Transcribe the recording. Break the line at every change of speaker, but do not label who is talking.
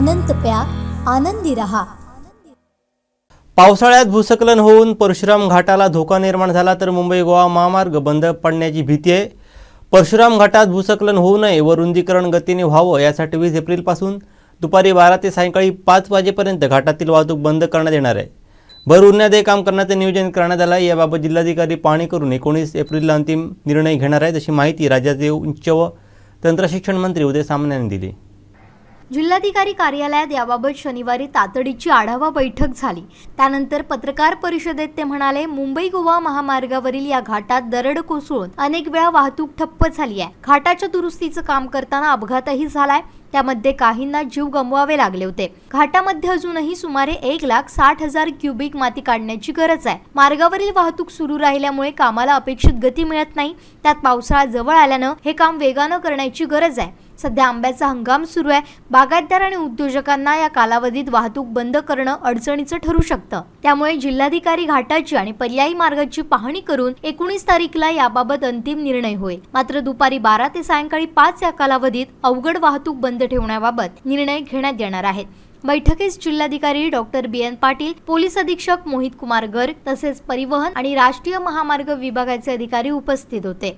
अनंत प्या, आनंदी रहा।
पावसाळ्यात भूस्खलन होऊन परशुराम घाटाला धोका निर्माण झाला तर मुंबई गोवा महामार्ग बंद पडण्याची भीती आहे। परशुराम घाटात भूस्खलन होऊ नये व रुंदीकरण गतीने व्हावं यासाठी 20 एप्रिलपासून दुपारी 12 ते सायंकाळी 5 वाजेपर्यंत घाटातील वाहतूक बंद करण्यात येणार आहे। भर उन्हाळ्यात काम करण्याचे नियोजन करण्यात आले आहे। याबाबत जिल्हाधिकारी पाहणी करून 19 एप्रिलला अंतिम निर्णय घेणार आहेत अशी माहिती राज्याचे उच्च व तंत्रशिक्षण मंत्री उदय सामंत यांनी दिली।
जिल्हाधिकारी कार्यालयात याबाबत शनिवारी तातडीची आढावा बैठक झाली। त्यानंतर पत्रकार परिषदेत ते म्हणाले, मुंबई गोवा महामार्गावरील या घाटात दरड कोसळून अनेक वेळा वाहतूक ठप्प झाली आहे। घाटाच्या दुरुस्तीचं काम करताना अपघातही झालाय, त्यामध्ये काहींना जीव गमवावे लागले होते। घाटामध्ये अजूनही सुमारे 1,60,000 क्युबिक माती काढण्याची गरज आहे। मार्गावरील वाहतूक सुरू राहिल्यामुळे कामाला अपेक्षित गती मिळत नाही। त्यात पावसाळा जवळ आल्यानं हे काम वेगानं करण्याची गरज आहे। सध्या आंब्याचा हंगाम सुरू आहे। बागायतदार आणि उद्योजकांना या कालावधीत वाहतूक बंद करणं अडचणीचं ठरू शकतं। त्यामुळे जिल्हाधिकारी घाटाची आणि पर्यायी मार्गाची पाहणी करून 19 तारीखला याबाबत अंतिम निर्णय होईल। मात्र दुपारी 12 ते सायंकाळी 5 या कालावधीत अवघड वाहतूक बंद ठेवण्याबाबत निर्णय घेण्यात येणार आहेत। बैठकीस जिल्हाधिकारी डॉक्टर BN पाटील, पोलीस अधीक्षक मोहित कुमार गर्ग तसेच परिवहन आणि राष्ट्रीय महामार्ग विभागाचे अधिकारी उपस्थित होते।